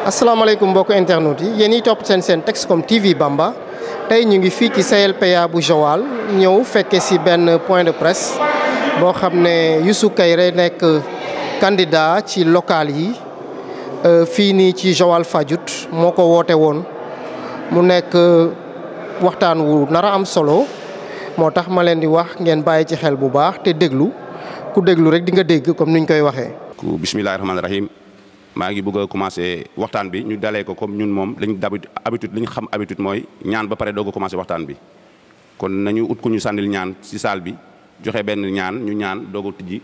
asalaamaaleykum mbokk internet yi yéen ñiy topp seen Texcom TV Bamba tey ñu ngi fii ci CLPA bu Joal ñëw fekke ci benn point de presse boo xam ne Youssou Kairé nekk candidat ci local yi fii nii ci Joal Fadiouth moo ko woote woon mu nekk waxtaan wu nar a am solo moo tax ma leen di wax ngeen bàyyi ci xel bu baax te déglu ku déglu rek di nga dégg comme niñ koy waxee. bismillahi rahmaani rahim maa ngi bëgg a commencé waxtaan bi ñu dalee ko comme ñun moom lañu habitude li ñu xam habitude mooy ñaan ba pare doog a commencé waxtaan bi kon nañu ut ku ñu sànnil ñaan ci salle bi joxe benn ñaan ñu ñaan doog a tijji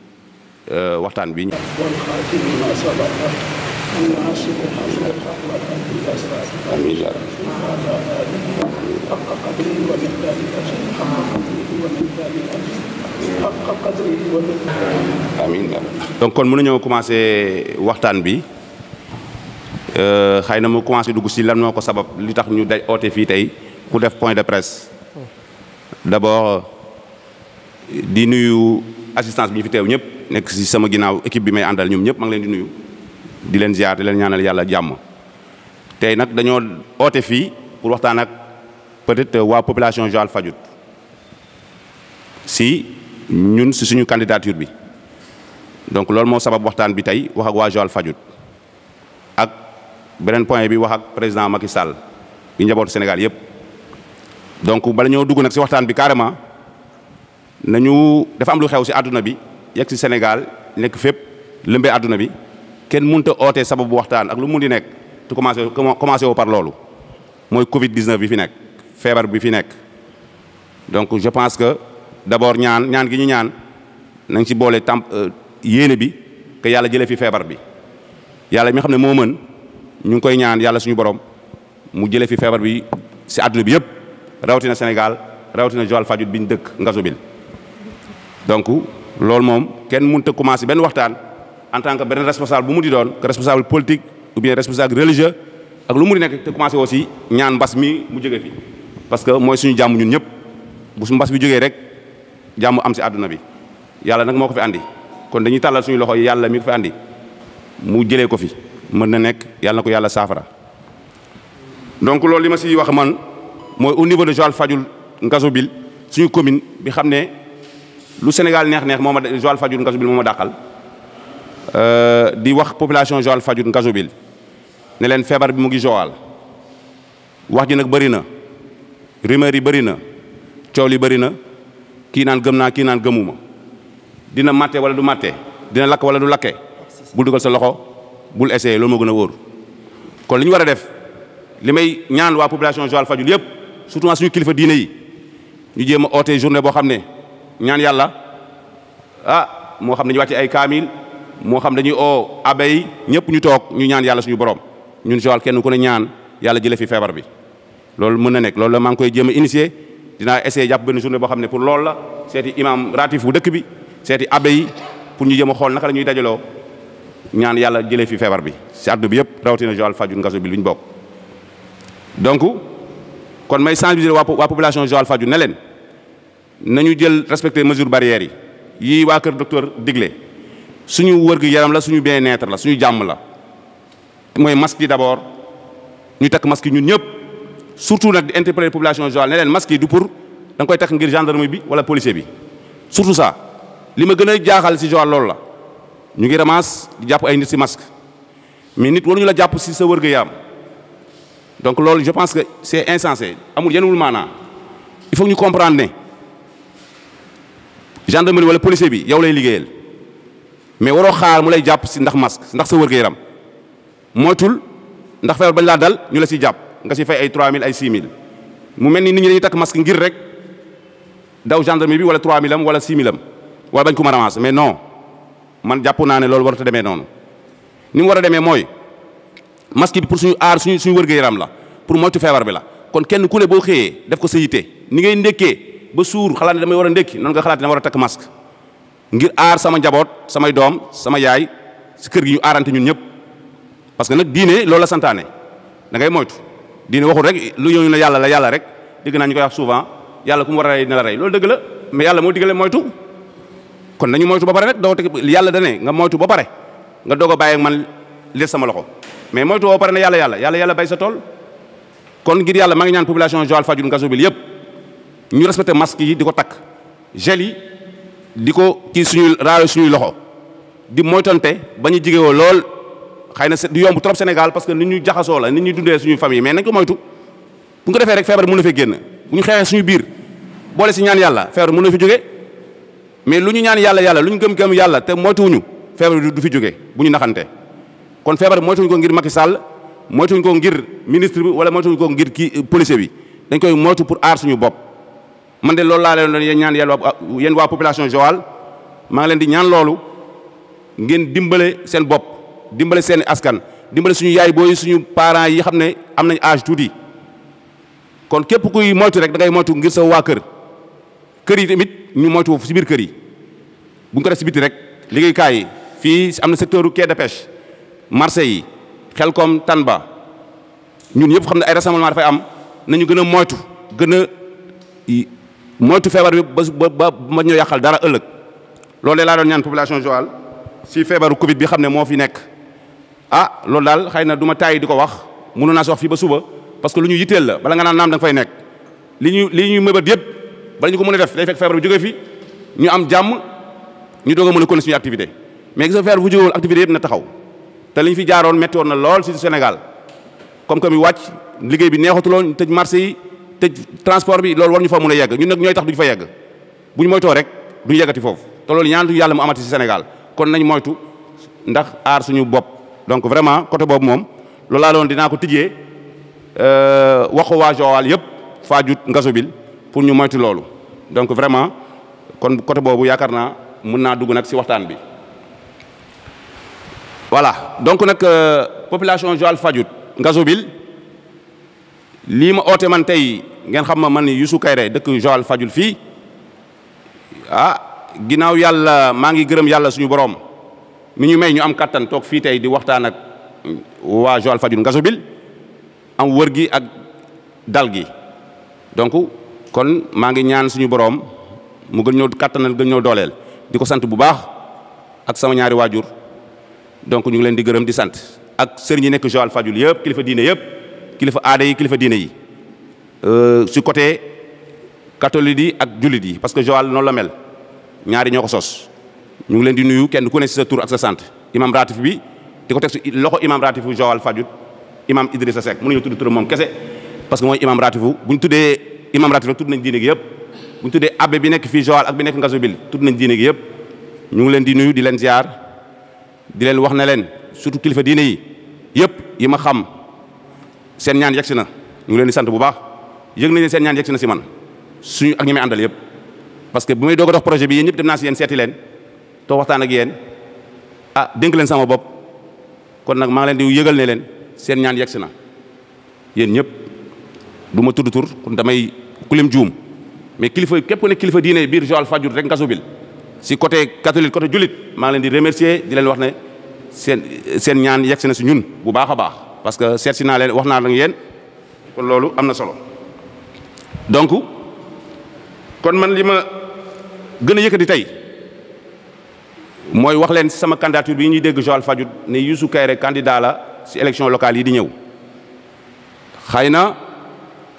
waxtaan bi. amiin donc kon mën nañoo commencé waxtaan bi xëy na mu commencé dugg si lan moo ko sabab li tax ñu day oote fii tey ku def point de presse d'abord di nuyu assistance bi ñu fi teew ñëpp nekk si sama ginnaaw équipe bi may àndal ñoom ñëpp maa ngi leen di nuyu di leen ziar di leen ñaanal yàlla jàmm tey nag dañoo oote fii pour waxtaan ak peut-être waa population Joal Fadiouth si ñun si suñu candidature bi donc loolu moo sabab waxtaan bi tey wax ak waa Joal Fadiouth ak beneen point bi wax ak président Macky Sall bi njabootu Sénégal yëpp donc bala ñoo dugg nag si waxtaan bi carrément nañu dafa am lu xew si àdduna bi yegg si Sénégal nekk fépp lëmbee àdduna bi kenn mënut a oote sababu waxtaan ak lu mun di nekk te commencé woo par loolu mooy Covid 19 bi fi nekk feebar bi fi nekk donc je pense que d'abord ñaan gi ñu ñaan nañ ci boole yéene bi que yàlla jëlee fi feebar bi yàlla mi nga xam ne moo mën ñu ngi koy ñaan yàlla suñu borom mu jëlee fi feebar bi ci àdduna bi yëpp rawatina Sénégal rawatina Joal Fadiouth bi ñu dëkk Ngazobil donc loolu moom kenn mënut a commencé benn waxtaan en tant que benn responsable bu mu di doon que responsable politique ou bien responsable religieux ak lu mu di nekk te commencé aussi ñaan mbas mi mu jóge fi parce que mooy suñu jàmm ñun ñëpp bu su mbas bi jógee rek jàmm am ci àdduna bi yàlla nag moo ko fi andi kon dañuy tàllal suñu loxo yi yàlla mi ko fi andi mu jëlee ko fi mën na nekk yàlla na ko yàlla saafara. donc loolu li ma ci wax man mooy au niveau de Joal Fadiouth Ngazobil suñu commune bi xam ne lu Sénégal neex moo ma Joal Fadiouth Ngazobil moo ma dàqal di wax population Joal Fadiouth Ngazobil ne leen feebar bi mu ngi Joal wax ji nag bëri na rumeur yi bëri na coow li bëri na. kii naan gëm naa kii naan gëmuma dina matte wala du matte dina lakk wala du lakke bul dugal sa loxo bul essayer loolu moo gën a wóor kon li ñu war a def li may ñaan waa population Joal Fadiouth yëpp surtout suñu kilifa diine yi ñu jéem a oote journée boo xam ne ñaan yàlla moo xam ne ñu wàcce ay kaamil moo xam dañuy oo abbé yi ñëpp ñu toog ñu ñaan yàlla suñu borom ñun Joal kenn ku ne ñaan yàlla jëlee fi feebar bi loolu mën na nekk loolu la maa ngi koy jéem a initier dinaa essayer jàpp benn journée boo xam ne pour loolu la seeti imam ratif bu dëkk bi seeti abbé yi pour ñu jëm a xool naka la ñuy dajaloo ñaan yàlla jëlee fi feebar bi si àdduna bi yëpp rawatina Joal Fadiouth Ngazobil bi ñu bokk. donc kon may sensibiliser waa population Joal Fadiouth ne leen nañu jël respecter mesures barrières yi waa kër docteur digle suñu wër-gu-yaram la suñu bien-être la suñu jàmm la mooy masque yi d'abord ñu takk masque yi ñun ñëpp. surtout nag di interpeller population Joal ne leen masque yi du pour da nga koy takk ngir gendarmerie bi wala policier bi surtout ça li ma gën a jaaxal ci Joal loolu la ñu ngi ramasse di jàpp ay nit ci masque mais nit waruñu la jàpp ci sa wër-gu-yaram donc loolu je pense que c'est insensé amul yenn wul maanaa il faut ñu comprendre ne gendarmerie wala policier bi yow lay liggéeyal mais waroo xaar mu lay jàpp ci ndax masque ndax sa wër-gu-yaram moytul ndax feebar bañ laa dal ñu la ciy jàpp. nga si fay ay 3000 ay 6000 mu mel ni nit ñi dañuy takk masque ngir rek daw gendarmerie bi wala 3000 am wala 6000 am wala bañ ko mën a ramasser mais non man jàpp naa ne loolu warut a demee noonu ni mu war a demee mooy masque bi pour suñu aar suñu wër-gu-yaram la pour moytu feebar bi la. kon kenn ku ne boo xëyee def ko sa yitte ni ngay ndékkee ba suur xalaat ne damay war a ndékki noonu nga xalaat ne dama war a takk masque ngir aar sama njaboot samay doom sama yaay si kër gi ñu aarante ñun ñëpp parce que nag diine loolu la santaane da ngay moytu. diine waxul rek lu ñëw ne yàlla la yàlla rek dégg naa ñu koy wax souvent yàlla ku mu war a rey dina la rey loolu dëgg la mais yàlla moo digale moytu kon nañu moytu ba pare rek doo teg yàlla da ne nga moytu ba pare nga doog a bàyyi ak man li sama loxo mais moytu woo pare na yàlla bay sa tool. kon ngir yàlla maa ngi ñaan population Joal Fadiouth Ngazobil yëpp ñu respecté masque yi di ko takk gel yi di ko kii suñuy raale suñuy loxo di moytante ba ñu jigéewoo lool xëy na du yomb trop Sénégal parce que nit ñu jaxasoo la nit ñuy dundee suñu famille mais nañ ko moytu bu ñu ko defee rek feebar mën na fee génn bu ñu xeexee suñu biir boole si ñaan yàlla feebar mën na fi jóge mais lu ñu ñaan yàlla lu ñu gëm yàlla te moytuwuñu feebar du fi jóge bu ñu naxante kon feebar moytuwuñu ko ngir Macky Sall moytuwuñu ko ngir ministre bi wala moytuwuñu ko ngir kii policier bi dañ koy moytu pour aar suñu bopp man de loolu laa leen doon ñaan yéen waa population Joal maa ngi leen di ñaan loolu ngeen dimbale seen bopp dimbale seen askan dimbale suñu yaay booy suñu parents yi xam ne am nañ âge tuuti kon képp kuy moytu rek da ngay moytu ngir sa waa kër yi tamit ñu moytu si biir kër yi bu ñu ko def si biti rek liggéeykaay yi fii am na secteur quai de pêche marché yi Xelkom Tanba ñun ñëpp xam ne ay rassemblement dafay am nañu gën a moytu feebar bi ba ma ñoo yàqal dara ëllëg loolu laa doon ñaan population Joal si feebaru Covid bi xam ne moo fi nekk loolu daal xëy na du ma tàyyi di ko wax mënu naa si wax fii ba suba parce que lu ñu yitteel la bala nga naan naam da nga fay nekk li ñuy mëbët yëpp bala ñu ko mën a def day fekk feebar bi jógee fi ñu am jàmm ñu doog a mën a continuer suñu activité mais gis nga feebar bu jógewul activité yëpp na taxaw te li ñu fi jaaroon métti woon na lool si Sénégal comme que mi wàcc liggéey bi neexatuloon tëj marché yi tëj transport bi loolu war ñu fa mën a yegg ñun nag ñooy tax duñu fa yegg bu ñu moytoo rek duñu yeggati foofu te loolu ñaantu yàlla mu amati si Sénégal kon nañ moytu ndax aar suñu bopp donc vraiment côté boobu moom loolu laa doon dinaa ko tijjee wax ko waa Joal yëpp Fadiouth Ngazobil pour ñu moytu loolu donc vraiment kon côté boobu yaakaar naa mën naa dugg nag si waxtaan bi voilà donc nag population Joal Fadiouth Ngazobil lii ma oote man tey ngeen xam ma man Youssou Kairé dëkk Joal Fadiouth fii ginnaaw yàlla maa ngi gërëm yàlla suñu borom mi ñu may ñu am kattan toog fii tey di waxtaan ak waa Joal Fadiouth Ngazobil am wër gi ak dal gi donc kon maa ngi ñaan suñu borom mu gën ñëw kattanal gën ñëw dooleel di ko sant bu baax ak sama ñaari waajur donc ñu ngi leen di gërëm di sant ak sëriñ yi nekk Joal Fadiouth yëpp kilifa diine yëpp kilifa aada yi kilifa diine yi si côté catholique yi ak jullit yi parce que Joal noonu la mel ñaari ñoo ko sos ñu ngi leen di nuyu kenn ku ne si sa tur ak sa sant imam ratif bi di ko teg si loxo imam ratifu Joal Fadiouth imam Idrissa Seck mënuñu tudd turam moom kese parce que mooy imam ratifu bu ñu tuddee imam ratif tudd nañ diine gi yëpp bu ñu tuddee abbé bi nekk fii Joal ak bi nekk Ngazobil tudd nañ diine gi yëpp ñu ngi leen di nuyu di leen ziar di leen wax ne leen surtout kilifa diine yi yëpp yi ma xam seen ñaan yegsi na ñu ngi leen di sant bu baax yëg nañ ne seen ñaan yegsi na si man suñu ak ñi may àndal yëpp parce que bu may doog a dox projet bi yéen ñëpp dem naa si yéen seeti leen too waxtaan ak yéen dénk leen sama bopp kon nag maa ngi leen di yëgal ne leen seen ñaan yegsi na yéen ñëpp du ma tudd tur kon damay kulim juum mais kilifa képp ku nekk kilifa diine biir Joal Fadiouth rek Ngazobil si côté catholique côté jullit maa ngi leen di remercier di leen wax ne seen ñaan yegsi na si ñun bu baax a baax parce que seet si naa leen wax naa la yéen kon loolu am na solo donc kon man li ma gën a yëkkati tey mooy wax leen sama candidature bi ñuy dégg Joal Fadiouth ne Youssou Kairé candidat la si élection locale yi di ñëw xëy na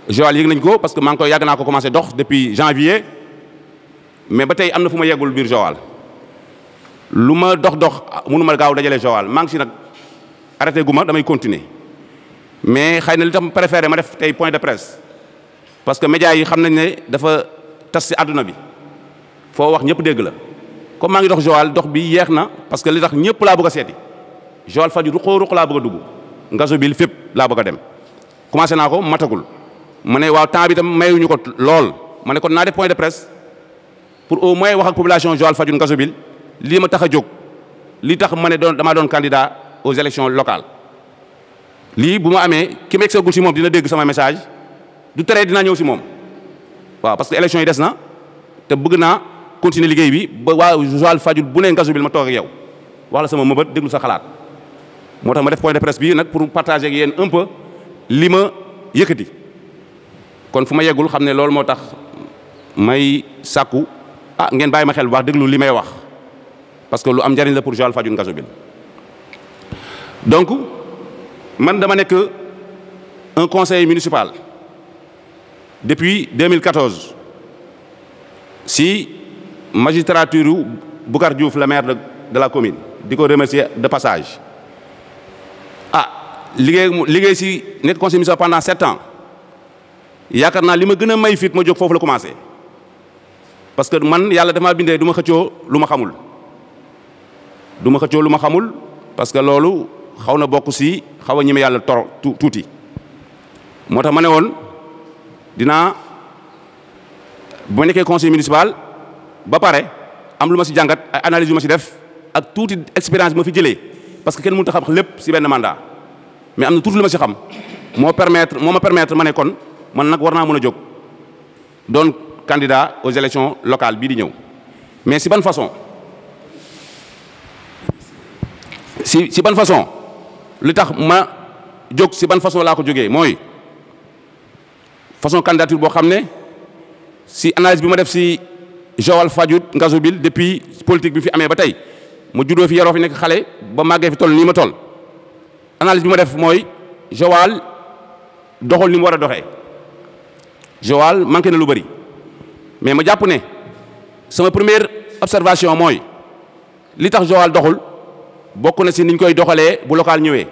Joal yëg nañ ko parce que maa ngi koy yàgg naa ko commencé dox depuis janvier mais ba tey am na fu ma yeggul biir Joal lu ma dox mënu ma gaaw dajale Joal maa ngi si nag arrêté gu ma damay continuer mais xëy na li tax préféré ma def tey point de presse parce que médias yi xam nañ ne dafa tas si àdduna bi foo wax ñëpp dégg la comme maa ngi dox Joal dox bi yeex na parce que li tax ñëpp laa bëgg a seeti Joal Fadiouth ruq laa bëgg a dugg Ngazobil fépp laa bëgg a dem commencé naa ko matagul ma ne waaw temps bi tam mayuñu ko lool ma ne kon naa def point de presse pour au moins wax ak population Joal Fadiouth Ngazobil lii ma tax a jóg lii tax ma ne damaa doon candidat aux élections locales lii bu ma amee ki ma egsagul si moom dina dégg sama message du tere dinaa ñëw si moom waaw parce que élection yi des na te bëgg naa continuer liggéey bi ba waa Joal Fadiouth bu ne Ngazobil ma toog ak yow wax la sama mëbët déglu sa xalaat moo tax ma def point de presse bi nag pour partager ak yéen un peu li ma yëkkati kon fu ma yeggul xam ne loolu moo tax may sàkku ngeen bàyyi ma xel bu baax déglu li may wax parce que lu am njariñ la pour Joal Fadiouth Ngazobil donc man dama nekk un conseiller municipal depuis 2014 si magistrature Boucar Diouf le maire de la commune di ko remercier de passage liggéey si nekk conseiller municipal pendant 7 ans yaakaar naa li ma gën a may fit ma jóg foofu la commencé parce que man yàlla dafa bindee du ma xëccoo lu ma xamul parce que loolu xaw na bokk si xaw a ñeme yàlla tuuti moo tax ma ne woon dinaa bu ma nekkee conseil municipal ba pare am lu ma si jàngat ay analyse yu ma si def ak tuuti expérience bi ma fi jëlee parce que kenn mënut a xam lépp si benn mandat mais am na tuuti lu ma si xam moo ma permettre ma ne kon man nag war naa mën a jóg doon candidat aux élections locales bii di ñëw mais si ban façon si ban façon li tax ma jóg si ban façon laa ko jógee mooy façon candidature boo xam ne si analyse bi ma def si Joal Fadiouth Ngazobil depuis politique bi fi amee ba tey ma juddoo fi yaroo fi nekk xale ba màggee fi toll nii ma toll analyse bi ma def mooy Joal doxul ni mu war a doxee Joal manqué na lu bëri mais ma jàpp ne sama première observation mooy li tax Joal doxul bokk na si niñ koy doxalee bu local ñëwee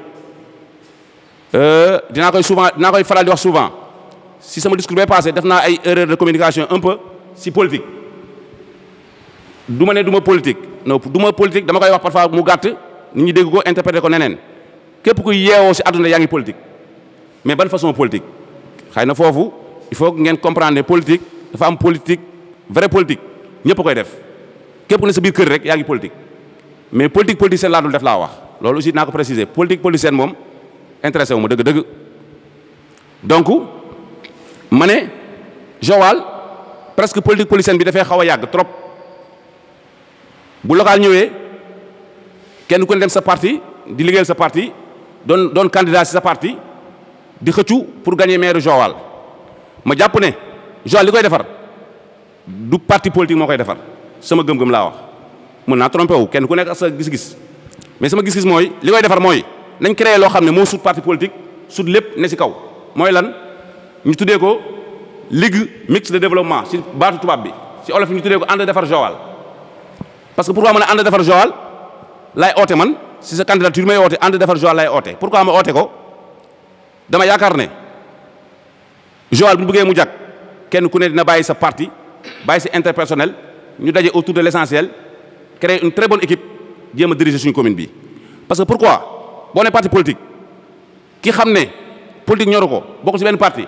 dinaa koy faral di wax souvent si sama discours bay passé def naa ay erreur de communication un peu si politique du ma ne du ma politique non du ma politique dama koy wax parfois mu gàtt nit ñi dégg ko interpréter ko neneen képp kuy yeewoo si àdduna yaa ngi politique mais ban façon politique xëy na foofu il faut que ngeen comprendre ne politique dafa am politique vrai politique ñëpp a koy def képp ku ne sa biir kër rek yaa ngi politique mais politique politicienne laa dul def laa wax loolu aussi naa ko préciser politique politicienne moom intéressé wu ma dëgg-dëgg donc ma ne Joal presque politique politicienne bi dafay xaw a yàgg trop bu local ñëwee kenn ku ne dem sa parti di liggéeyal sa parti doon candidat si sa parti di xëccu pour gagner maire Joal ma jàpp ne Joal li koy defar du parti politique moo koy defar sama gëm-gëm laa wax mën naa trompé wu kenn ku nekk ak sa gis-gis mais sama gis-gis mooy li koy defar mooy nañ créé loo xam ne moo sut parti politique sut lépp ne si kaw mooy lan ñu tuddee ko ligue mixte de développement si baatu tubaab bi si olof ñu tuddee ko ànd defar Joal parce que pourquoi ma ne ànd defar Joal lay oote man si sa candidature may oote ànd defar Joal lay oote pourquoi ma oote ko dama yaakaar ne Joal bu ñu bëggee mu jag kenn ku ne dina bàyyi sa parti bàyyi sa interpersonnel ñu daje autour de l'essentiel créer une très bonne équipe jéem a diriger suñu commune bi parce que pourquoi boo ne parti politique ki xam ne politique ñoru ko bokk ci benn parti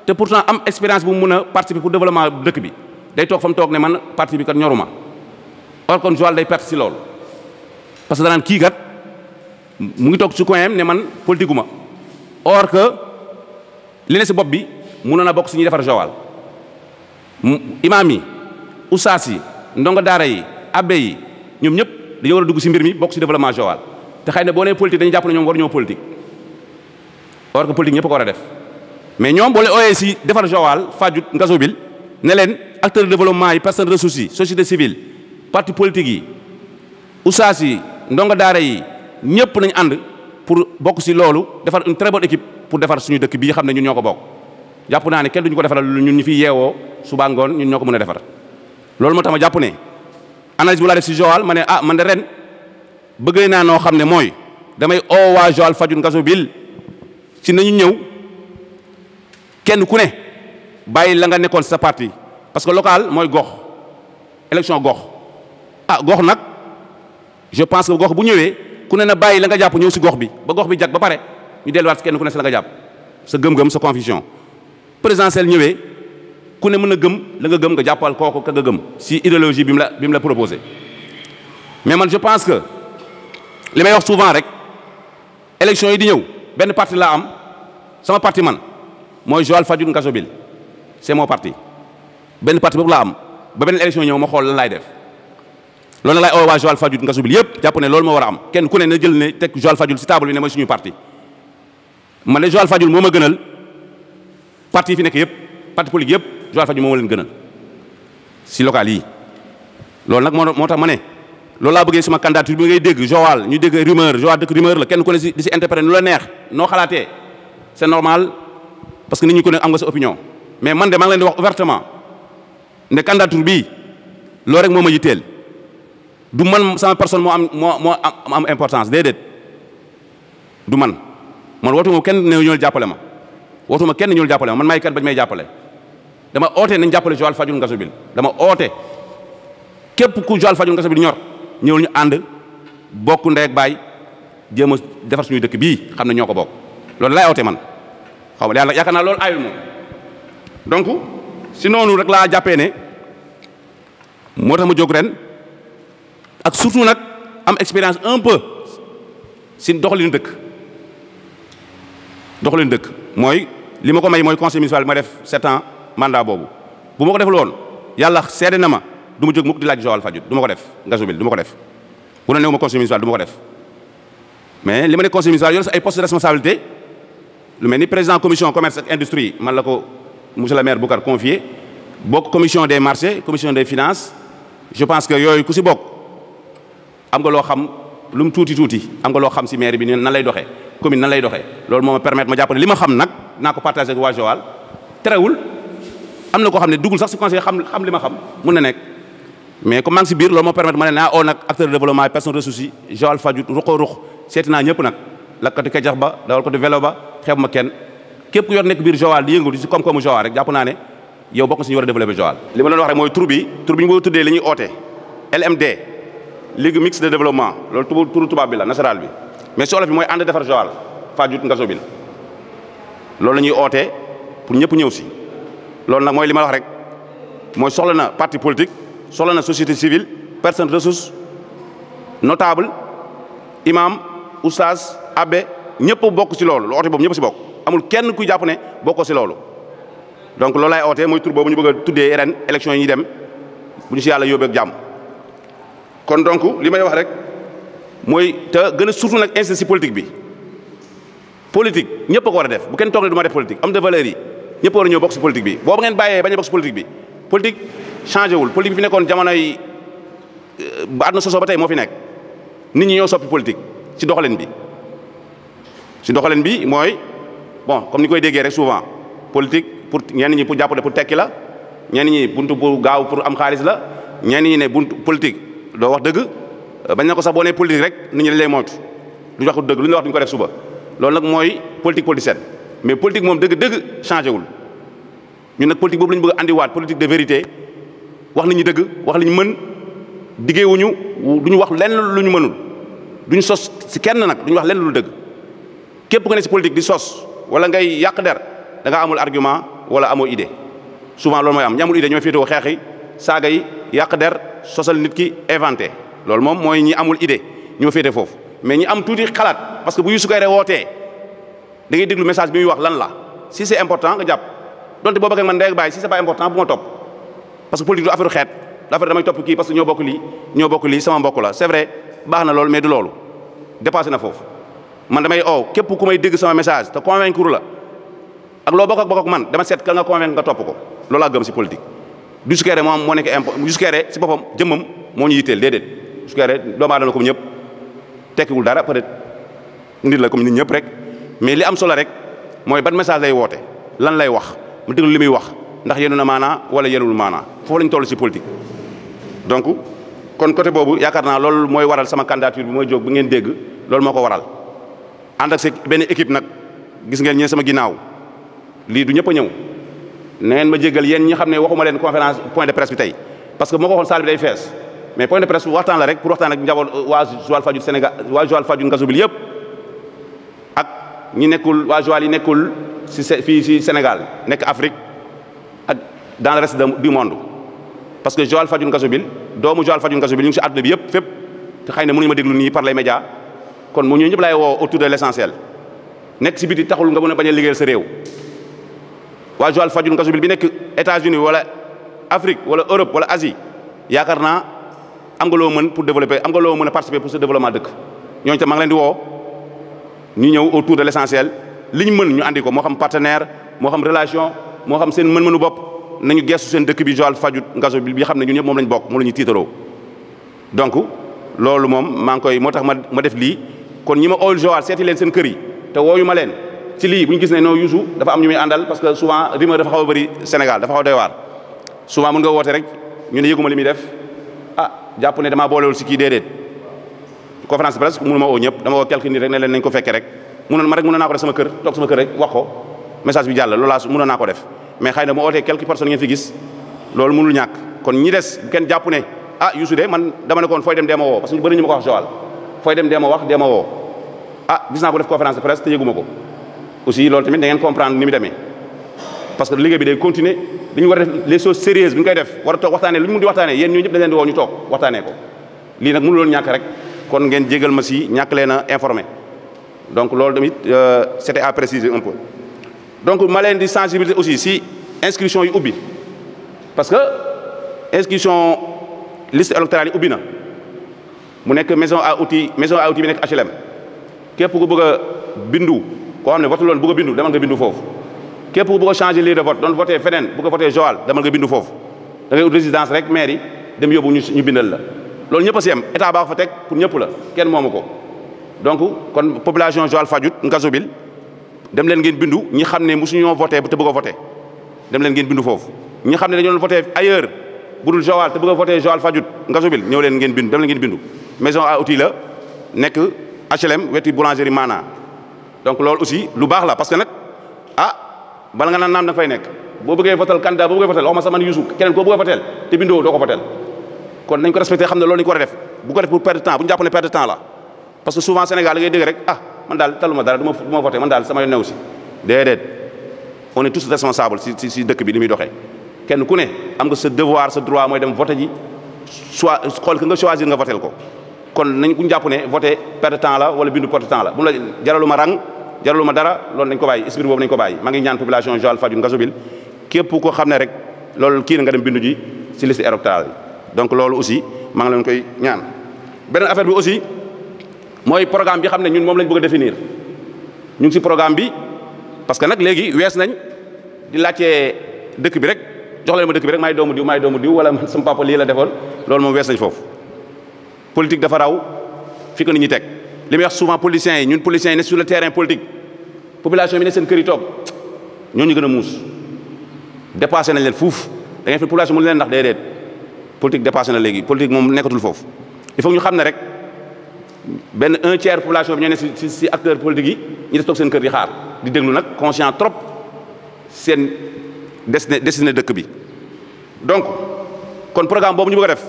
te pourtant am expérience bu mu mën a participer pour développement dëkk bi day toog fa mu toog ne man parti bi kat ñoruma or kon Joal day perte ci loolu parce que danaan kii kat mu ngi toog ci coin ne man politique gu ma or que li ne ci bopp bi mënoon a bokk ci ñuy defar Joal imaam yi ustaas yi ndongo daara yi abbé yi ñoom ñëpp dañoo war a dugg ci mbir mi bokk ci développement Joal te xëy na boo nee politique dañu jàpp ne ñoom war ñoo politique or que politique ñëpp ko war a def mais ñoom boo leen ooyee ci defar Joal Fadiouth Ngazobil ne leen acteur de développement yi personnes ressources yi société civile parti politique yi ustaas yi ndongo daara yi ñëpp nañ ànd pour bokk ci loolu defar une très bonne équipe pour defar suñu dëkk bii xam ne ñun ñoo ko bokk jàpp naa ne kenn duñu ko defaral ñun ñu fi yeewoo suba ngoon ñun ñoo ko mën a defar loolu moo tax ma jàpp ne analyse bu laa def ci Joal ma ne man de ren bëggee naa noo xam ne mooy damay oo waa Joal Fadiouth Ngazobil ci nañu ñëw kenn ku ne bàyyi la nga nekkoon sa parti parce que local mooy gox élection gox gox nag je pense que gox bu ñëwee ku ne na bàyyi la nga jàpp ñëw ci gox bi ba gox bi jag ba pare ñu delluwaat kenn ku ne ci la nga jàpp sa gëm-gëm sa conviction présidentielle ñëwee ku ne mën a gëm la nga gëm nga jàppal kooku ka nga gëm ci idéologie bi mu la proposé mais man je pense que li may wax souvent rek élection yi di ñëw benn parti laa am sama parti man mooy Joal Fadiouth Ngazobil c'est mon parti benn parti boobu laa am ba benn élection ñëw ma xool lan laay def loolu nag laay oo waa Joal Fadiouth Ngazobil yëpp jàpp ne loolu moo war a am kenn ku ne na jël ne teg Joal Fadiouth ci table bi ne mooy suñu parti man ne Joal Fadiouth moo ma gënal parti yi fi nekk yëpp parti politique yëpp Joal Fadiouth moo ma leen gënal ci local yi loolu nag moo tax ma ne loolu laa bëggee sama candidature bi ngay dégg Joal ñu dégg rumeur Joal dëkk rumeur la kenn ku ne di si interpréter nu la neex noo xalaatee c'est normal parce que nit ñi ko ne am nga sa opinion mais man de maa ngi leen di wax ouvertement ne candidature bii loolu rek moo ma yitteel du man sama personne moo am importance déedéet du man wootuma kenn ne ñëw jàppale ma wootuma kenn ñëw jàppale ma man maay kan bañ may jàppale dama oote nañ jàppale Joal Fadiouth Ngazobil dama oote képp ku Joal Fadiouth Ngazobil ñor ñëwul ñu ànd bokk ndey ak baay jéem a defar suñuy dëkk bii xam ne ñoo ko bokk loolu laay oote man xaw ma yàlla yaakaar naa loolu aayul moom donc si noonu rek laa jàppee ne moo tax ma jóg ren ak surtout nag am expérience un peu si doxalinu dëkk mooy li ma ko may mooy conseil municipal bi ma def 7 ans mandat boobu bu ma ko def loon yàlla seede na ma du ma jóg mukk di laaj Joal Fadiouth du ma ko def Ngazobil du ma ko def bu na new ma conseil municipal du ma ko def mais li ma ne conseil municipal yor ay poste de responsabilité lu mel ni président commission commerce ak industrie man la ko monsieur le maire Boucar confié bokk commission des marchés commission des finances je pense que yooyu ku si bokk am nga loo xam lu mu tuuti am nga loo xam si maire bi nan lay doxee commune nan lay doxee loolu moo ma permettre ma jàpp ne li ma xam nag naa ko partagé ak waa Joal terewul am na koo xam ne duggul sax si conseil xam li ma xam mun na nekk mais comme maa ngi si biir loolu moo permettre ma ne naa oo nag acteur de développement personne ressources yi Joal Fadiouth ruq seeti naa ñëpp nag lakkati kecax ba dawal ko di vélo ba xeeb ma kenn képp ku yor nekk biir Joal di yëngu di si koom-koomu Joal rek jàpp naa ne yow bokk na si ñu war a développer Joal li ma leen wax rek mooy tur bi ñu ko tuddee li ñuy oote LMD Ligue mixte de développement loolu turu tubaab bi la national bi mais si olof bi mooy ànd defar Joal Fadiouth Ngazobil loolu la ñuy ootee pour ñëpp ñëw si loolu nag mooy li ma wax rek mooy soxla na parti politique soxla na société civile personne ressource notable imam oustaz abbé ñëpp bokk si loolu oote boobu ñëpp si bokk amul kenn kuy jàpp ne bokkoo si loolu donc loolu laay ootee mooy tur boobu ñu bëgg a tuddee ren élection yi ñuy dem bu ñu si yàlla yóbbee ak jàmm kon donc li may wax rek mooy te gën a surtout nag insisté si politique bi politique ñëpp a ko war a def bu kenn toog ne du ma def politique am de valeur yi ñëpp war a ñëw bokk si politique bi boobu ngeen bàyyee bañ a bokk si politique bi politique changé wul politique bi fi nekkoon jamono yi ba àdduna sosoo ba tey moo fi nekk nit ñi ñoo soppi politique si doxalin bi mooy bon comme ni koy déggee rek souvent politique pour ñenn ñi pour jàppale pour tekki la ñenn ñi buntu pour gaaw pour am xaalis la ñenn ñi ne buntu politique doo wax dëgg bañ na ko sax boo nee politique rek nit ñi dañ lay moytu duñu wax dëgg lu ñu la wax duñu ko def suba loolu nag mooy politique politicienne mais politique moom dëgg changé wul ñun nag politique boobu la ñu bëgg a andiwaat politique de vérité wax nit ñi dëgg wax li ñu mën diggeewuñu duñu wax lenn lu ñu mënul duñu sos si kenn nag duñu wax lenn lu dëgg képp ku ne si politique di sos wala ngay yàq der da nga amul argument wala amoo idée souvent loolu mooy am ñi amul idée ñooy féetewoo xeex yi saaga yi yàq der sosal nit ki inventé loolu moom mooy ñi amul idée ñoo féete foofu mais ñi am tuuti xalaat parce que bu Youssou Kayré wootee da ngay déglu message bi muy wax lan la si c'est important nga jàpp donte boo bëggee man ndey ak bàyyi si c'est pas important bu ma topp parce que politique du affaire xeet du affaire damay topp kii parce que ñoo bokk lii sama mbokk la c'est vrai baax na loolu mais du loolu dépassé na foofu man damay képp ku may dégg sama message te convaincre la ak loo bokk ak man dama seet ka nga convaincre nga topp ko loolu laa gëm si politique Youssou Kayré moom moo nekk Youssou Kayré si boppam jëmmam moo ñu yitteel déedéet Youssou Kayré doomu aadama comme ñëpp tekkiwul dara peut-être nit la comme nit ñëpp rek mais li am solo rek mooy ban message lay woote lan lay wax mu déglu li muy wax ndax yenu na maanaa wala yenul maanaa foofu lañ toll si politique. donc kon côté boobu yaakaar naa loolu mooy waral sama candidature bi mooy jóg bi ngeen dégg loolu moo ko waral ànd ak benn équipe nag gis ngeen ñeen sama ginnaaw lii du ñëpp a ñëw neen ma jéggal yéen ñi xam ne waxuma leen conférence point de presse bi tey parce que moo ko waxoon salle bi day fees mais point de presse waxtaan la rek pour waxtaan ak njaboot waa Joal Fadiouth Sénégal waa Joal Fadiouth Ngazobil yëpp ak ñi nekkul waa Joal yi nekkul fii si Sénégal nekk Afrique ak dans le reste du monde parce que Joal Fadiouth Ngazobil doomu Joal Fadiouth Ngazobil ñu ngi si àdduna bi yëpp fépp te xëy na mënuñu ma déglu nii par les médias kon mu ñëw ñëpp laay woo autour de l'essentiel nekk si biti taxul nga mën a bañ a liggéeyal sa réew waa Joal Fadiouth Ngazobil bi nekk États-Unis wala Afrique wala Europe wala Asie yaakaar naa am nga loo mën pour développer am nga loo mën a participer pour ce développement dëkk ñooñu tam maa ngi leen di woo ñu ñëw autour de l'essentiel li ñu mën ñu andi ko moo xam partenaire moo xam relation moo xam seen mën-mënu bopp nañu gestu seen dëkk bi Joal Fadiouth Ngazobil bi xam ne ñun ñëpp moom lañ bokk moom la ñuy tiitaroo donc loolu moom maa ngi koy moo tax ma def lii kon ñi ma ool Joal seeti leen seen kër yi te wooyu ma leen ci lii bu ñu gis ne non Youssou dafa am ñu muy àndal parce que souvent rumeur dafa xaw a bëri Sénégal dafa xaw a doy waar souvent mën nga woote rek ñu ne yëguma li muy def jàpp ne damaa boolewul si kii déedéet conférence de presse mënu ma oo ñëpp dama woo quelques nit rek ne leen nañ ko fekkee rek mënoon naa ko def sama kër toog sama kër rek wax ko message bi jàll loolu laa mënoon naa ko def mais xëy na mu ootee quelques personnes ngeen fi gis loolu mënul ñàkk kon ñi des kenn jàpp ne Youssou de man dama ne koon fooy dem dee ma woo parce que ñu bëri ñu ma ko wax Joal fooy dem dee ma wax dee ma woo gis naa ko def conférence de presse te yëguma ko aussi loolu tamit da ngeen comprendre ni mu demee parce que liggéey bi day continuer dañu war a def les choses sérieuses bi ñu koy def war a toog waxtaanee lu ñu mun di waxtaanee yéen ñoo ñëpp da leen di woo ñu toog waxtaanee ko lii nag mënu loon ñàkk rek kon ngeen jégal ma si ñàkk leen a informé donc loolu tamit c'était à préciser un peu donc ma leen di sensibiliser aussi si inscription yi ubbi parce que inscription liste électorale yi ubbi na mu nekk maison à outils bi nekk HLM képp ku bëgg a bindu koo xam ne voté loon bëgg a bindu demal nga bindu foofu képp ku bëgg a changer lieu de vote doon voté feneen bëgg a voté Joal demal nga bindu foofu da ngay ut résidence rek maire yi dem yóbbu ñu bindal la loolu ñëpp a si yem état baa ko fa teg pour ñëpp la kenn moomu ko donc kon population Joal Fadiouth Ngazobil dem leen ngeen bindu ñi xam ne mosu ñoo voté te bëgg a voté dem leen ngeen bindu foofu ñi xam ne dañoo doon voté ailleurs budul Joal te bëgg a voté Joal Fadiouth Ngazobil ñëw leen ngeen bindu dem leen ngeen bindu maison à outils la nekk HLM wetu boulangerie Mana donc loolu aussi lu baax la parce que nag bala nga naan naam da nga fay nekk boo bëggee votel candidat boo bëggee votel wax ma sama Youssou keneen koo bëgg a votel te bindoo doo ko votel kon nañ ko respecté xam ne loolu lañ ko war a def bu ko def pour perdre de temps bu ñu jàpp ne perdre de temps la parce que souvent Sénégal da ngay dégg rek man daal taluma dara du ma voté man daal sama yoon new si déedéet on est tous responsables si dëkk bi ni muy doxee kenn ku ne am nga sa devoir sa droit mooy dem voté ji xool que nga choisir nga votel ko kon nañ bu ñu jàpp ne voté perdre de temps la wala bindu perdre de temps la bu mu la jaraluma rang jaraluma dara loolu nañ ko bàyyi esprit boobu nañ ko bàyyi maa ngi ñaan population Joal Fadiouth Ngazobil képp ko xam ne rek loolu kii na nga dem bindu ji si liste électorale yi donc loolu aussi maa ngi leen koy ñaan beneen affaire bi aussi mooy programme bi xam ne ñun moom lañ bëgg a définir ñu ngi si programme bi parce que nag léegi wees nañ di laajte dëkk bi rek jox leen ma dëkk bi rek maay doomu diw wala man sama papa lii la defoon loolu moom wees nañ foofu politique dafa raw fi ko nit ñi teg li muy wax souvent politiciens yi ñun politiciens yi ne sur le terrain politique population bi ne seen kër yi toog ñooñu gën a muus dépassé nañ leen fuuf da ngeen fi population mënu leen ndax déedéet politique dépassé na léegi politique moom nekkatul foofu il faut ñu xam ne rek benn un tiers population bi ñoo ne si acteurs politiques yi ñu def toog seen kër di xaar di déglu nag conscient trop seen destiné dëkk bi donc kon programme boobu ñu bëgg a def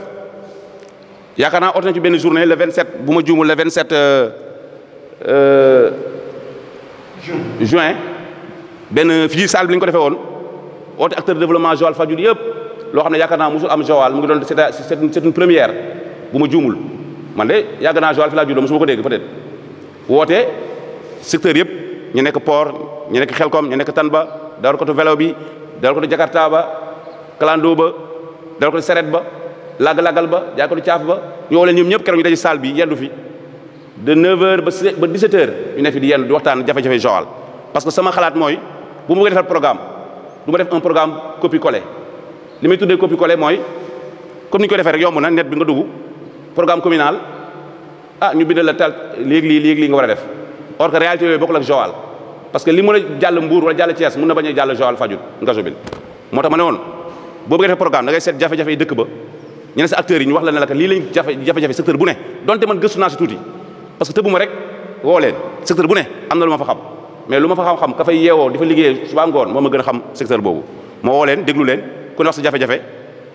yaakaar naa oote na ci benn journée le 27 bu ma juumul le 27 juin benn fii salle bi la ñu ko defee woon oote acteur de développement Joal Fadiouth yëpp loo xam ne yaakaar naa musul am Joal mu ngi doon c'est une première bu ma juumul man de yàgg naa Joal fi laa juddoo mosuma ko dégg peut-être woote secteur yëpp ñu nekk port ñu nekk Xelkom ñu nekk Tanba dawal ko vélo bi dawal ko Jakarta ba clando ba dawal ko seret ba lagg-laggal ba jaay ko caaf ba ñu woo leen ñoom ñëpp keroog ñu daje salle bi yendu fi de 9h ba 17h ñu ne fi di yendu di waxtaan jafe-jafe Joal parce que sama xalaat mooy bu ma bëgg defal programme du ma def un programme copie-coller li may tuddee copie-coller mooy comme ni ñu ko defee rek yomb na net bi nga dugg programme communal ñu bindal la tal léegi nga war a def or que réalité yooyu bokkul ak Joal parce que li mën a jàll Mbour wala jàll Thiès mën na bañ a jàll Joal Fadiouth Ngazobil moo tax ma ne woon boo bëggee defee programme da ngay seet jafe-jafe yi dëkk ba ñu ne sa acteurs yi ñu wax la ne la que lii lañ jafe-jafe secteur bu ne donte man gëstu naa si tuuti parce que tëbuma rek woo leen secteur bu ne am na lu ma fa xam mais lu ma fa xam-xam ka fay yeewoo di fa liggéeyee suba ngoon moo ma gën a xam secteur boobu moo woo leen déglu leen ku ne wax sa jafe-jafe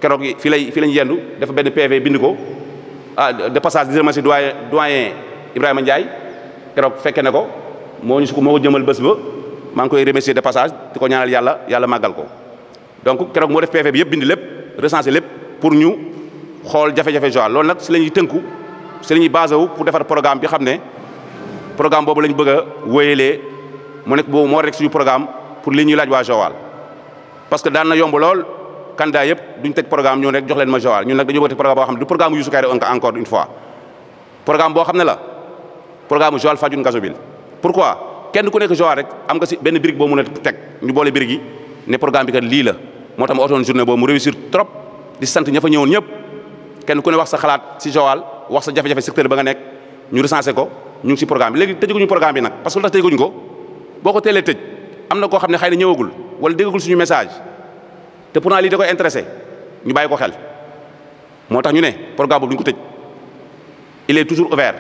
keroog fii lañ yendu dafa benn PV bind ko de passage di remercier doyen Ibrahima Ndiaye keroog fekke ne ko moo ko jëmal bés ba maa ngi koy remercier de passage di ko ñaanal yàlla màggal ko donc keroog moo def PV bi yëpp bind lépp recensé lépp pour ñu xool jafe-jafe Joal loolu nag si la ñuy tënku si la ñuy basé wu pour defar programme bi xam ne programme boobu la ñu bëgg a wéyalee mu nekk boobu moo rek suñu programme pour li ñuy laaj waa Joal parce que daan na yomb lool candidat yëpp duñ teg programme ñoo rek jox leen ma Joal ñun nag dañoo bëgg a teg programme boo xam ne du programme Youssou Kairé encore une fois programme boo xam ne la programme Joal Fadiouth Ngazobil pourquoi kenn ku nekk Joal rek am nga si benn brique boo mën a teg ñu boole brique yi ne programme bi kat lii la moo tax ma otoon journée boobu mu réussir trop di sant ña fa ñëwoon ñëpp kenn ku ne wax sa xalaat si Joal wax sa jafe-jafe secteur ba nga nekk ñu recensé ko ñu ngi si programme bi léegi tëjaguñu programme bi nag parce que lu tax tëjaguñu ko boo ko teelee tëj am na koo xam ne xëy na ñëwagul wala déggagul suñu message te pourtant lii da koy intéressé ñu bàyyi ko xel moo tax ñu ne programme boobu duñ ko tëj il est toujours ouvert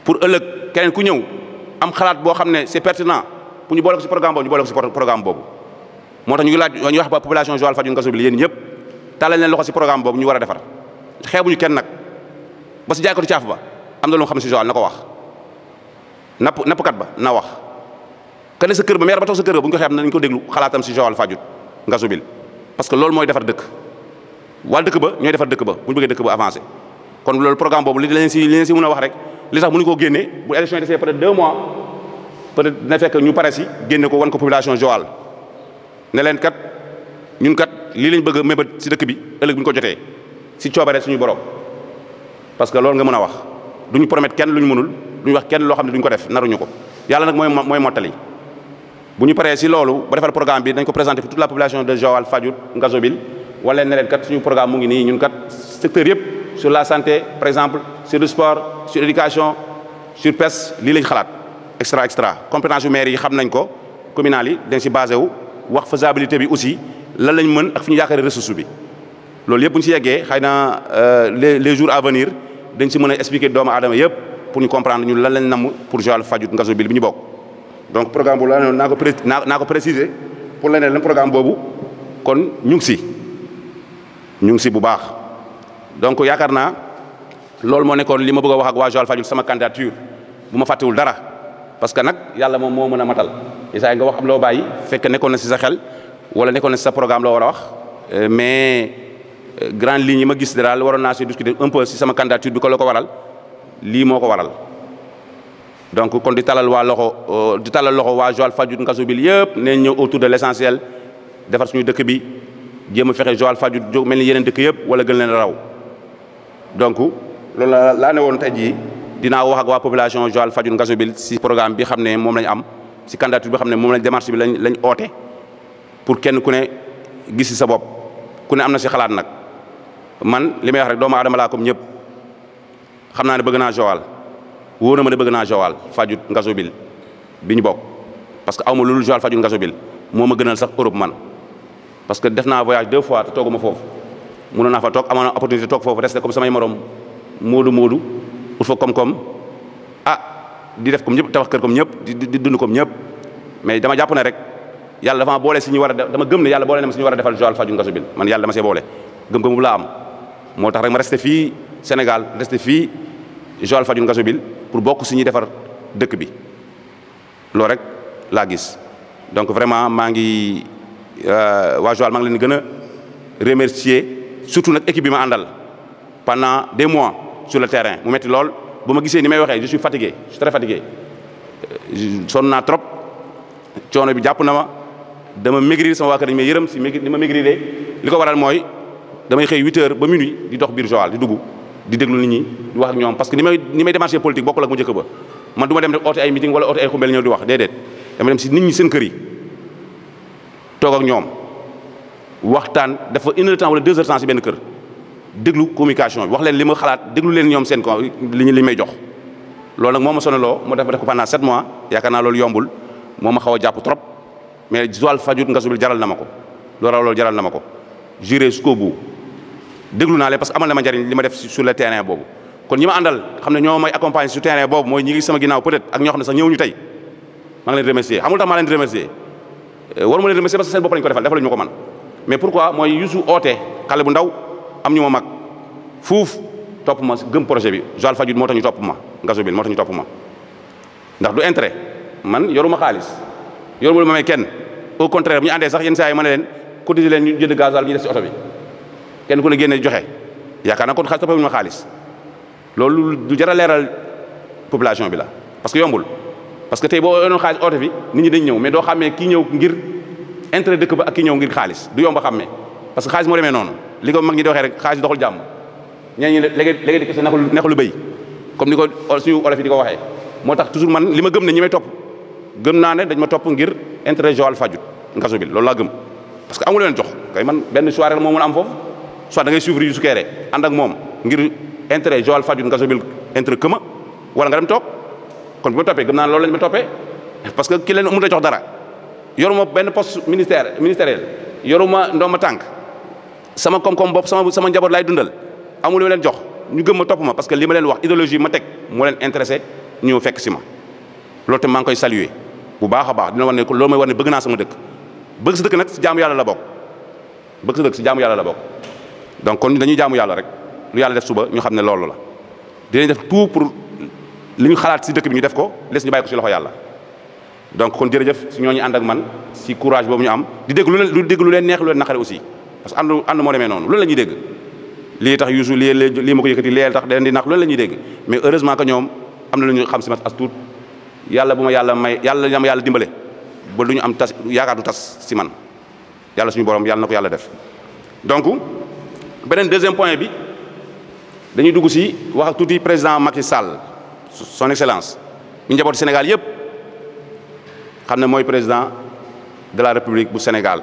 pour ëllëg keneen ku ñëw am xalaat boo xam ne c'est pertinent pour ñu boole ko si programme boobu ñu boole ko si programme boobu moo tax ñu ngi laaj ñu wax ba population Joal Fadiouth Ngazobil yéen ñëpp tàllal leen loxo si programme boobu ñu war a defar xeebuñu kenn nag ba si jaaykatu caaf ba am na lu xam ne si Joal na ko wax nappkat ba na wax kane sa kër ba maire ba toog sa kër ba bu ñu ko xeeb nañ ko déglu xalaatam si Joal Fadiouth Ngazobil parce que loolu mooy defar dëkk waa dëkk ba ñooy defar dëkk ba bu ñu bëggee dëkk ba avancé kon loolu programme boobu li leen si mën a wax rek li tax mënu koo génne bu élection yi desee peut-être 2 mois peut-être dina fekk ñu pare si génne ko wan ko population Joal ne leen kat ñun kat lii lañ bëgg a mébét si dëkk bi ëllëg bu ñu ko jotee si coobare suñu borom parce que loolu nga mën a wax duñu promettre kenn lu ñu mënul duñu wax kenn loo xam ne duñu ko def naruñu ko yàlla nag mooy mottali bu ñu paree si loolu ba defal programme bi dañ ko présenté pour toute la population de Joal Fadiouth Ngazobil wala ne leen kat suñu programme mu ngi nii ñun kat secteur yëpp sur la santé par exemple sur le sport sur l'éducation sur pêche lii lañ xalaat extra compétence yu maire yi xam nañ ko communal yi dañ si basé wu wax faisabilité bi aussi lan lañ mën ak fi ñu yaakaaree ressource bi loolu yëpp bu ñu si yeggee xëy na les jours à venir dañ si mën a expliquer doomu aadama yëpp pour ñu comprendre ñu lan lañ namm pour Joal Fadiouth Ngazobil bi ñu bokk. donc programme boobu la naa ko préciser pour leneen programme boobu kon ñu ngi si bu baax donc yaakaar naa loolu moo nekkoon li ma bëgg a wax ak waa Joal Fadiouth sama candidature bu ma fàttewul dara parce que nag yàlla moom moo mën a matal isaay nga wax am loo bàyyi fekk nekkoon na si sa xel wala nekkoon na si sa programme loo war a wax mais grande ligne yi ma gis daal waroon naa si discuter un peu si sama candidature bi ko la ko waral lii moo ko waral donc kon di talal loxo waa Joal Fadiouth Ngazobil yëpp nee ñëw autour de l'essentiel defar suñu dëkk bi jéem a fexe Joal Fadiouth jóg mel ni yeneen dëkk yëpp wala gën leen raw donc loolu laa ne woon tey jii dinaa wax ak waa population Joal Fadiouth Ngazobil si programme bi xam ne moom lañ am si candidature bi xam ne moom lañ démarche bi lañ oote pour kenn ku ne gis si sa bopp ku ne am na si xalaat nag man li may wax rek doomu aadama laa comme ñëpp xam naa ne bëgg naa Joal wóor na ma ne bëgg naa Joal Fadiouth Ngazobil bi ñu bokk parce que aw ma loolu Joal Fadiouth Ngazobil moo ma gënal sax Europe man parce que def naa voyage 2 fois te tooguma foofu mënoon naa fa toog amoon na opportunité toog foofu resté comme samay morom moodu ut fa koom-koom di def comme ñëpp tabax kër comme ñëpp di dund comme ñëpp mais dama jàpp ne rek yàlla dafa boole si ñu war a dama gëm ne yàlla boole na ma si ñu war a defal Joal Fadiouth Ngazobil man yàlla dama see boole gëm-gëm bu laa am moo tax rek ma resté fii Sénégal resté fii Joal Fadiouth Ngazobil pour bokk si ñuy defar dëkk bi loolu rek laa gis donc vraiment maa ngi waa Joal maa ngi leen gën a remercier surtout nag équipe bi ma àndal pendant des mois sur le terrain mu metti lool bu ma gisee ni may waxee je suis fatigué je suis très fatigué sonn naa trop coono bi jàpp na ma dama maigrir sama waa kër dañu may yërëm si ni ma maigriree li ko waral mooy damay xëy 8 heures ba minuit di dox biir Joal di dugg di déglu nit ñi di wax ak ñoom parce que ni may démarché politique bokkul ak mu njëkk ba man du ma dem rek oote ay meeting wala oote ay xumbel ñëw di wax déedéet dama dem si nit ñi seen kër yi toog ak ñoom waxtaan dafa 1 heure de temps wala 2 heures de temps si benn kër déglu communication bi wax leen li ma xalaat déglu leen ñoom seen li may jox loolu nag moo ma sonaloo moo def ko pendant 7 mois yaakaar naa loolu yombul moo ma xaw a jàpp trop mais Joal Fadiouth Ngazobil jaral na ma ko loolu jaral na ma ko juré jusqu'au bout déglu naa leen parce que amal na ma njariñ li ma def sur le terrain boobu kon ñi ma àndal xam ne ñoo may accompagner sur terrain boobu mooy ñi ngi sama ginnaaw peut-être ak ñoo xam ne sax ñëwuñu tey maa ngi leen remercier xamul tax maa leen remercier waruma leen remercier parce que seen bopp lañu ko defaluñu ma ko man mais pourquoi mooy Youssou oote xale bu ndaw am ñu ma mag fuuf topp ma gëm projet bi Joal Fadiouth moo tax ñu topp ma Ngazobil moo tax ñu topp ma ndax du intérêt man yoruma xaalis yoruma lu ma may kenn au contraire bu ñu àndee sax yenn saa yi ma ne leen cotiser leen ñu jënd gasoil bi ñu def si oto bi kenn ku ne génne joxe yaakaar naa kon xaalis toppee wuñu ma xaalis loolu du jar a leeral population bi la parce que yombul parce que tey boo yoroon xaalis oote fi nit ñi dañ ñëw mais doo xàmmee kii ñëw ngir intérêt dëkk ba ak kii ñëw ngir xaalis du yomb a xàmmee parce que xaalis moo demee noonu li ko mag ñi di waxee rek xaalis doxul jàmm ñeen ñi léegi di kese neexul béy comme ni ko suñu olof yi di ko waxee moo tax toujours man li ma gëm ne ñi may topp gëm naa ne dañ ma topp ngir intérêt Joal Fadiouth Ngazobil loolu laa gëm parce que amu leen jox kay man benn soirée la moo mën a am foofu soit da ngay suivre Youssou Kéré ànd ak moom ngir intérêt Joal Fadiouth Ngazobil intérêt commun wala nga dem toog kon bu ma toppee gëm naa loolu lañ ma toppee parce que ki leen mënut a jox dara yoruma benn poste ministériel yoruma ndooma tànk sama koom-koom bopp sama njaboot laay dundal amul li ma leen jox ñu gëm ma topp ma parce que li ma leen wax idéologie ma teg moo leen intéressé ñu fekk si ma loolu te maa ngi koy saluer bu baax a baax dina war ne loolu mooy war ne bëgg naa sama dëkk bëgg sa dëkk nag si jaamu yàlla la bokk bëgg sa dëkk si jaamu yàlla la bokk donc kon dañuy jaamu yàlla rek lu yàlla def suba ñu xam ne loolu la dinañ def tout pour li ñu xalaat si dëkk bi ñu def ko les ñu bàyyi ko si loxo yàlla donc kon jërëjëf si ñooñu ànd ak man si courage boobu ñu am di dégg lu leen neex lu leen naqare aussi parce que ànd moo demee noonu loolu la ñuy dégg lii tax Youssou lii ma ko yëkkati lii tax da leen di nax loolu la ñuy dégg mais heureusement que ñoom am na lu ñu xam si as tuut yàlla bu ma yàlla may yàlla dimbale ba du ñu am tas yaakaar du tas si man yàlla suñu borom yàlla na ko yàlla def donc beneen deuxième point bi dañuy dugg si wax ak tuuti président Macky Sall son excellence ñu njabooti Sénégal yëpp xam ne mooy président de la République bu Sénégal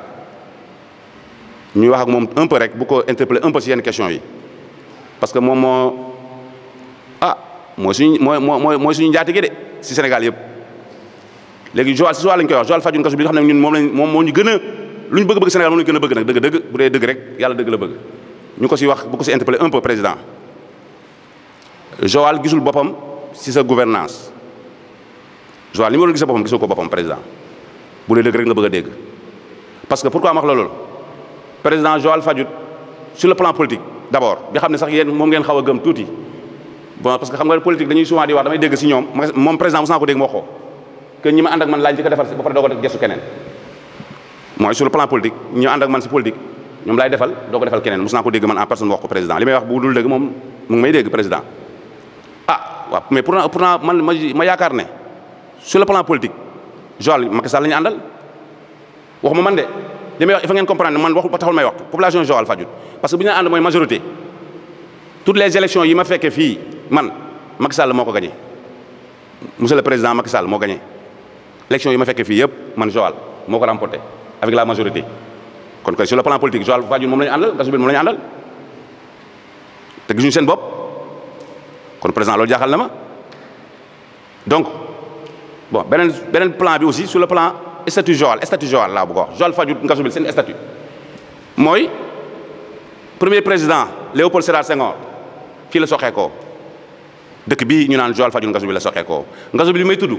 ñuy wax ak moom un peu rek bu ko interpeller un peu si yenn question yi parce que moom mooy suñu njaatige de si Sénégal yëpp léegi Joal si Joal lañ koy wax Joal Fadiouth Ngazobil bi xam ne ñun moom moo ñu gën a lu ñu bëgg Sénégal moom la ñu gën a bëgg nag dëgg bu dee dëgg rek yàlla dëgg la bëgg ñu ko si wax bu ko si interpeller un peu président Joal gisul boppam si sa gouvernance Joal li ma doon gis boppam gisul ko boppam président bu dee dëgg rek nga bëgg a dégg parce que pourquoi ma wax loolu président Joal Fadiouth sur le plan politique d'abord bi xam ne sax yéen moom ngeen xaw a gëm tuuti bon parce que xam nga politique dañuy souvent di wax damay dégg si ñoom moom président mos naa ko dégg moo xoo que ñi ma ànd ak man laaj ci ko defal ba pare doog a gestu keneen mooy sur le plan politique ñu ànd ak man si politique ñoom laay defal doo ko defal keneen mos naa ko dégg man en personne wax ko président li may wax bu dul dëgg moom mu ngi may dégg président waaw mais pourtant man ma yaakaar ne sur le plan politique Joal Macky Sall la ñu àndal waxuma man de li may wax il faut ngeen comprendre man waxu ba taxul may wax population Joal Fadiouth parce que bu ñu ànd mooy majorité toutes les élections yi ma fekkee fii man Macky Sall moo ko gagné monsieur le président Macky Sall moo gagné élections yi ma fekkee fii yëpp man Joal moo ko remporté avec la majorité kon kay sur le plan politique Joal Fadiouth moom la ñu àndal Ngazobil moom la ñu àndal te gisuñu seen bopp kon président loolu jaaxal na ma donc bon beneen plan bi aussi sur le plan statut Joal laa bëgg a wax Joal Fadiouth Ngazobil seen statut mooy premier président Léopold Sédar Senghor fii la soxeekoo dëkk bii ñu naan Joal Fadiouth Ngazobil la soxeekoo Ngazobil bi may tudd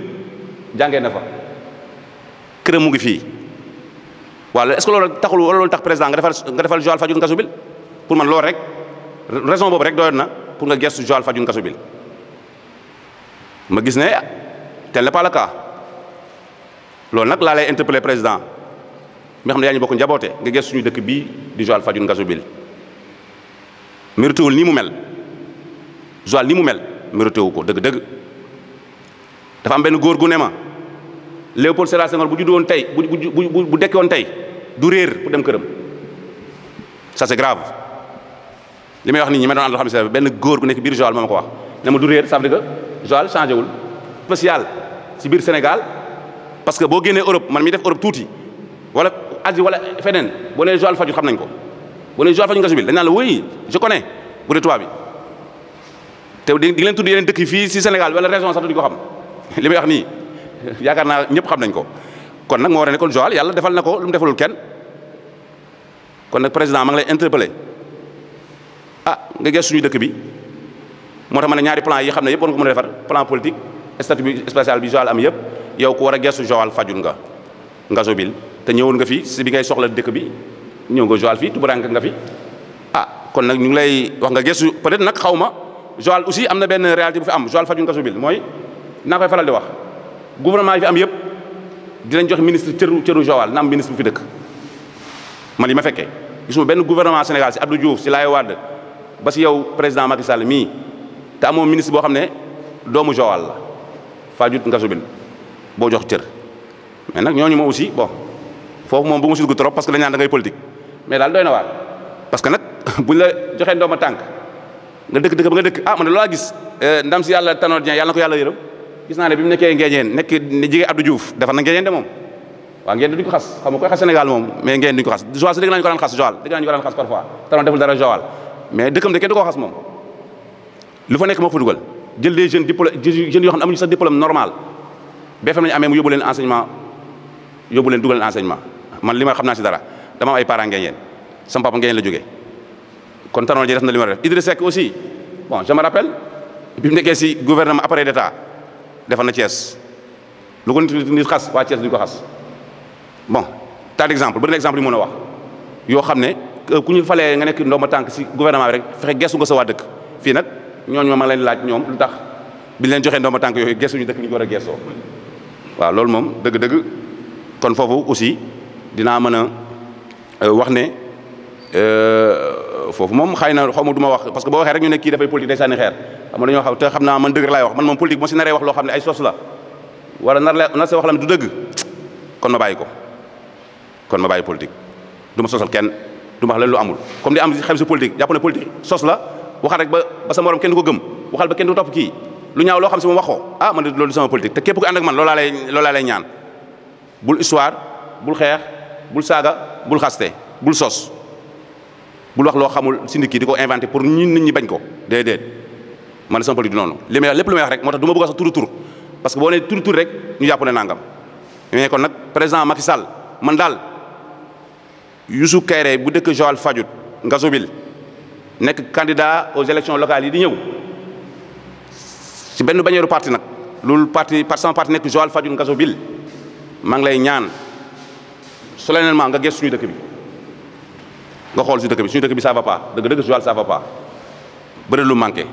jàngee na fa këram mu ngi fii waaw est-ce que loolu taxul wala loolu tax président nga defal Joal Fadiouth Ngazobil pour man loolu rek raison boobu rek doyoon na pour nga gestu Joal Fadiouth Ngazobil ma gis ne tel n'est pas le cas loolu nag laa lay interpeller président mi xam ne yaa ñu bokk njaboote nga gestu suñu dëkk bii di Joal Fadiouth Ngazobil mérité wul nii mu mel Joal nii mu mel mérité wu ko dëgg-dëgg dafa am benn góor gu ne ma Léopold Sédar Senghor bu juddu woon tey bu dekki woon tey du réer pour dem këram ça c'est grave li may wax nit ñi ma doon àndal xam ne benn góor gu nekk biir Joal moo ma ko wax ne ma du réer ça veut dire que Joal changé wul spécial ci biir Sénégal parce que boo génnee Europe man mi def Europe tuuti wala Asie wala feneen boo nee Joal Fadiouth xam nañ ko boo nee Joal Fadiouth Ngazobil dañ naan la oui je connais bu dee tubaab bi te di leen tudd yeneen dëkk yi fii ci Sénégal wala région sax du ko xam li may wax nii yaakaar naa ñëpp xam nañ ko kon nag moo war a ne kon Joal yàlla defal na ko lu mu defalul kenn kon nag président ma ngi lay interpellé nga gis suñu dëkk bi moo tax ma ne ñaari plan yi xam ne yëpp war nga ko mën a defar plan politique statut bi spécial bi Joal am yëpp yow ku war a gestu Joal Fadiouth Ngazobil te ñëwoon nga fi si bi ngay soxla dëkk bi ñëw nga Joal fii tubarank nga fi kon nag ñu ngi lay wax nga gestu peut-être nag xaw ma Joal aussi am na benn réalité bu fi am Joal Fadiouth Ngazobil mooy naa koy faral di wax gouvernement yi fi am yëpp dinañ jox ministre cëru Joal na am ministre bu fi dëkk man li ma fekkee gisuma benn gouvernement Sénégal si Abdou Diouf si Laye Wade ba si yow président Macky Sall mii te amoo ministre boo xam ne doomu Joal la Fadiouth Ngazobil boo jox cër mais nag ñooñu moom aussi bon foofu moom bu ma si dugg trop parce que dañ naan da ngay politique mais daal doy na waar parce que nag buñ la joxee ndooma tànk nga dëkk ba nga dëkk man de loolaa gis ndam si yàlla Tanor Dieng yàlla na ko yàlla yërëm gis naa ne bi mu nekkee Ngéejeen nekk jigéen Abdou Diouf defar na Ngéejeen de moom waaw ngeen duñ ko xas xam nga koy xas Sénégal moom mais ngeen duñ ko xas Joal si dégg nañu ko daan xas Joal dégg nañu ko daan xas parfois Tanor deful dara Joal mais dëkkam de kenn du ko xas moom lu fa nekk moo fa dugal jël des jeunes jeunes yoo xam ne amuñu sax diplôme normal BFM lañu amee mu yóbbu leen enseignement yóbbu leen dugal leen enseignement man li ma xam naa si dara dama am ay parents ngeen sama papa ngeen la jógee kon Tanor Dieng def na li ma def Idriss Seck aussi bon je me rappelle bi mu nekkee si gouvernement appareil d'état defal na Thiès lu ko nit xas waa Thiès duñu ko xas bon tas d'exemple bëri na exemple yi mën a wax yoo xam ne ku ñu falee nga nekk ndomba tànk si gouvernement bi rek fexe gestu nga sa waa dëkk fii nag ñooñu ma leen laaj ñoom lu tax bi leen joxee ndomba tànk yooyu gestuñu dëkk ñu ko war a gestoo waaw loolu moom dëgg-dëgg kon foofu aussi dinaa mën a wax ne foofu moom xëy na xaw ma du ma wax parce que boo waxee rek ñu ne kii dafay politique day sànni xeer xam nga dañoo xam te xam naa man dëgg laay wax man moom politique moo si naree wax loo xam ne ay sos la wala nar see wax la du dëgg kon ma bàyyi ko kon ma bàyyi politique du ma sosal kenn du ma wax leen lu amul comme di am xel si politique jàpp ne politique sos la waxal rek ba sa morom kenn du ko gëm waxal ba kenn du topp kii lu ñaaw loo xam si moom waxoo ah man de loolu sama politique te képp ku ànd ak man loolaa lay ñaan bul histoire bul xeex bul saaga bul xaste bul sos bul wax loo xamul si nit ki di ko inventé pour nit ñi bañ ko déedéet man sama politique du noonu li may wax lépp lu may wax rek moo tax du ma bëgg a sax tur parce que boo nee tur rek ñu jàpp ne nangam mais kon nag président Macky Sall man daal Youssou Kayré bu dëkk Joal Fadiouth Ngazobil nekk candidat aux élections locales yi di ñëw ci benn bañeeru parti nag loolu parti sama parti nekk Joal Fadiouth Ngazobil maa ngi lay ñaan solennellement nga gëstu suñu dëkk bi nga xool suñu dëkk bi ça va pas dëgg Joal ça va pas bëri lu manqué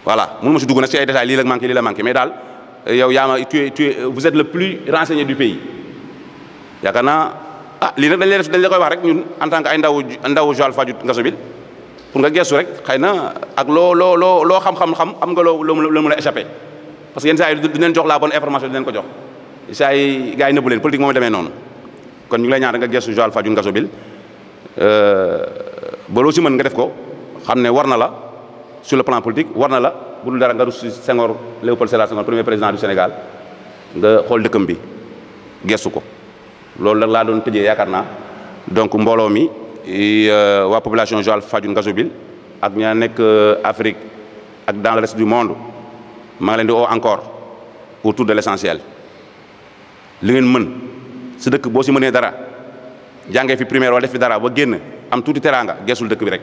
voilà mënu ma si dugg nag ci ay détails lii la manqué mais daal yow yaa ma vous êtes le plus renseigné du pays yaakaar naa lii nag dañ la koy wax rek ñun en tant que ay ndaw Joal Fadiouth Ngazobil pour nga gestu rek xëy na ak loo xam am nga loo mën a échappé parce que yenn saa yi du leen jox la bonne information di leen ko jox saa yi gars yi nëbbu leen politique moom demee noonu kon ñu ngi lay ñaan rek nga gestu Joal Fadiouth Ngazobil ba loo si mën nga def ko xam ne war na la sur le plan politique war na la bu dul dara nga rus si Senghor Léopold Sédar Senghor premier président du Sénégal nga xool dëkkam bi gestu ko loolu nag laa doon tëjee yaakaar naa donc mbooloo mi waa population Joal Fadiouth Ngazobil ak ña nekk Afrique ak dans le reste du monde maa ngi leen di woo encore autour de l'essentiel li ngeen mën si dëkk boo si mënee dara jàngee fi primaire wala def fi dara ba génn am tuuti teraanga geesul dëkk bi rek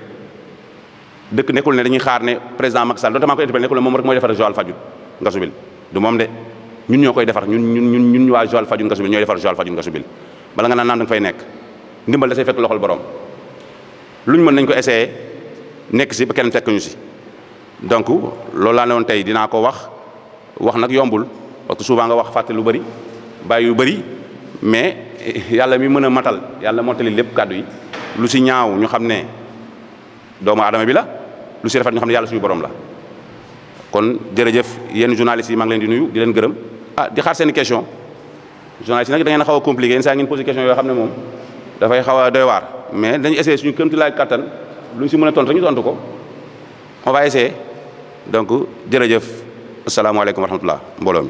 dëkk nekkul ne dañuy xaar ne président Macky Sall notamment ko interpellé nekkul ne moom rek mooy defar Joal Fadiouth Ngazobil du moom de ñun ñoo koy defar ñun waa Joal Fadiouth Ngazobil ñooy defar Joal Fadiouth Ngazobil bala nga naan da nga fay nekk ndimbal da say fekk loxol borom luñ mën nañ ko essayé nekk si ba kenn fekk ñu si donc loolu laa ne woon tey dinaa ko wax nag yombul parce que souvent nga wax fàtte lu bëri bàyyi yu bëri mais yàlla mi mën a matal yàlla mottali lépp kàddu yi lu si ñaaw ñu xam ne doomu aadama bi la lu si rafet ñu xam ne yàlla suñu borom la kon jërëjëf yéen journalistes yi maa ngi leen di nuyu di leen gërëm di xaar seen i question journalistes yi nag da ngeen a xaw a compliqué yenn saa ngeen posé question yoo xam ne moom dafay xaw a doy waar mais dañu essayé suñu kéemtulaay kattan lu ñu si mën a tontu ñu tontu ko on va essayer donc jërëjëf asalaamaaleykum wa rahmatullah mbooloo mi